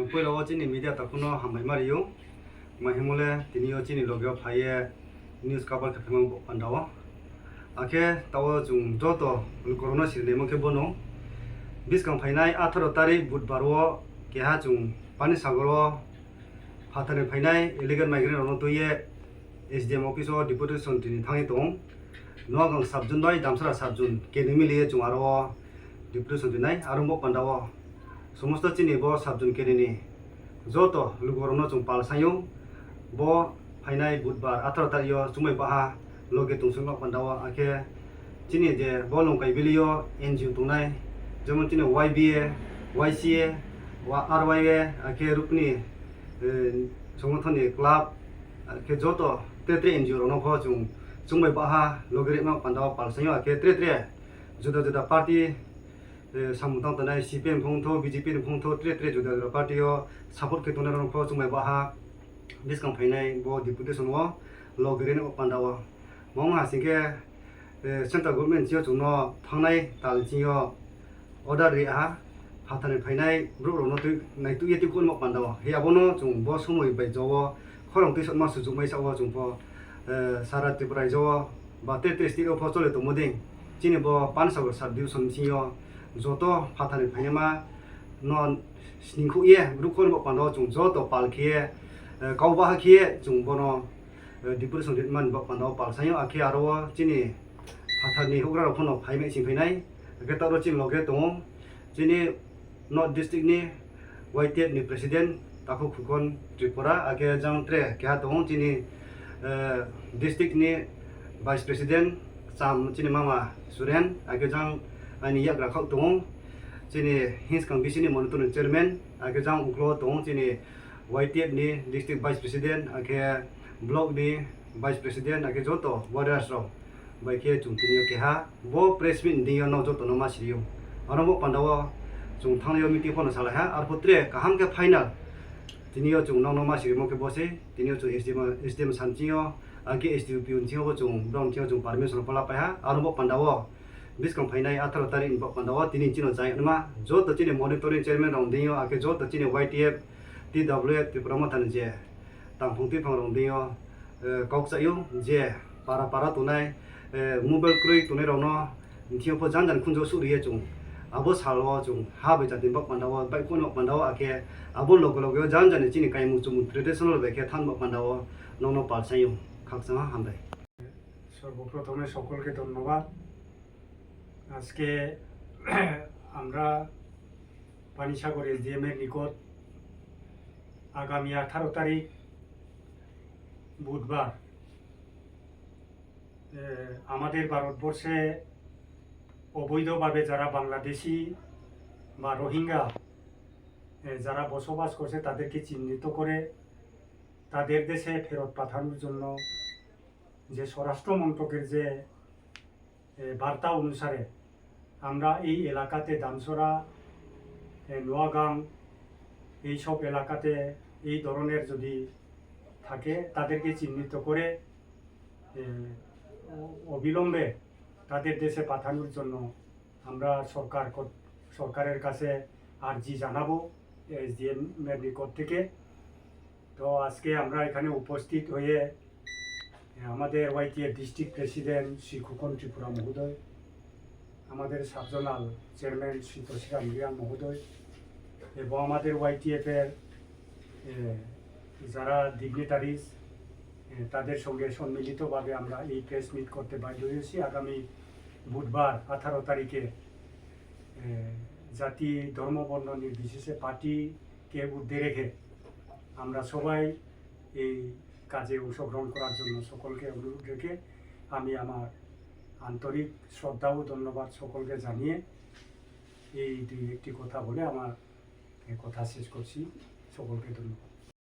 Puelo Chini media takuno hamai Mario, Mahimule, Tinio Chini Logo Paye, news cover Kapimo Pandawa. Ake, Tawa Jung Joto, Corona Silemo Kebono, Biscom Painai, Atarotari, Budbaro, Kehajung, Panisagoro, Patane Painai, illegal migrant on Toye, SDM office or deputation in Tangitong, Nogang Subjundai, Damsara Subjun, Kenimili, Jumaro, deputation tonight, Arumbo Pandawa. সমস্ত চিনি ব সাবজন কেরিনি যত লুগরনো চুং পাল সায়ু ব ফাইনাই বুধবার 18 তারিখ চুমাই বাহা লগে তুংসুং পান্দাwa আকে চিনি যে বলং কাই বিলিও এনজিও তুনাই যেমন চিনি ওয়াইবিএ ওয়াইসিএ ওয়া আরওয়াইএ আকে রুপনি সংগঠননি ক্লাব আকে যত তেত্রে এনজিও রনো খ চুং চুমাই বাহা লগে রেমা পান্দাwa পাল সায়ু আকে তেত্রে जुदा जुदा party samutang tanai CPM phongtho BJP phongtho tre juda party yo support ke tonar ro chumai baha discount phainai bo deputation wo logren pandawa mong ha singke central government jo chungno thangnai talji yo order ri ha phathane phainai bro ro no tu nai tu yeti kun mo pandawa he abono chung bo somoi bai jo khorong ti sotma su jumai sa wo chung po sara tripura jo ba te state of chole to moding chini bo pansagor subdivision yo joto phathani phaima non sningkhu ye brukol bo pando chung joto palkhe kauba khie chung bono deputation man bo pando pal sayo akhe aro chini phathani hogra phono phaime sing phainai ke taro chin loge tong chini north district ni YTF ni president takhu khukon tripura ake jang tre kya tong chini district ni vice president sam chini mama suren ake jang ani yak rakhau tong chini hins kang bisini monitoring chairman age jang uklo tong chini YTF ni district vice president age block ni vice president age joto warriors ro bai ke chung tinyo ke ha bo press meet dinyo no joto no ma siriyo aramo pandawa chung thangyo meeting phone sala ha ar putre kaham ke final tinyo chung no ma sirimo ke bose tinyo chung SDM sanjio age SDP unjio chung brown tio chung permission pala pa ha aramo pandawa Biscom Painai 18 tarik in Pandawa tini chino jai nama jo to chini monitoring chairman rong dinyo ake jo to chini YTF TWF ti promotan je tangphung ti phang rong dinyo kok sa yu je para tunai mobile krui tunai rong no thio pho jan khunjo su ri chung abo salwa chung ha be jatin bak Pandawa bai kun Pandawa ake abo logo jan chini kai mu chung traditional be ke than bak Pandawa no pal sayu খাকসামা হামবাই সর্বপ্রথমে সকলকে ধন্যবাদ আজকে আমরা Panisagar SDM এর নিকট আগামী 18 তারিখ বুধবার আমাদের ভারতবর্ষে অবৈধভাবে যারা বাংলাদেশি বা রোহিঙ্গা যারা বসবাস করছে তাদেরকে চিহ্নিত করে তাদের দেশে ফেরত পাঠানোর জন্য যে স্বরাষ্ট্র মন্ত্রকের যে বার্তা অনুসারে আমরা এই এলাকাতে দামসরা নোয়াগাং এই সব এলাকাতে এই ধরনের যদি থাকে তাদেরকে চিহ্নিত করে অবিলম্বে তাদের দেশে পাঠানোর জন্য আমরা সরকারের কাছে আর্জি জানাবো SDM এর নিকট থেকে তো আজকে আমরা এখানে উপস্থিত হয়ে আমাদের YTF district president Shri Khukon Tripura মহোদয় আমাদের সাবজোনাল চেয়ারম্যান শ্রী তসিকা মিরিয়াম মহোদয় এবং আমাদের YTF এর যারা ডিগনিটারিজ তাদের সঙ্গে সম্মিলিতভাবে আমরা এই প্রেস মিট করতে বাধ্য হয়েছি আগামী বুধবার 18 তারিখে জাতি ধর্ম বর্ণ নির্বিশেষে পার্টিকে ঊর্ধ্বে রেখে আমরা সবাই এই কাজে অংশগ্রহণ করার জন্য সকলকে অনুরোধ রেখে আমি আমার আন্তরিক শ্রদ্ধা ও ধন্যবাদ সকলকে জানিয়ে এই দুই একটি কথা বলে আমার কথা শেষ করছি সকলকে ধন্যবাদ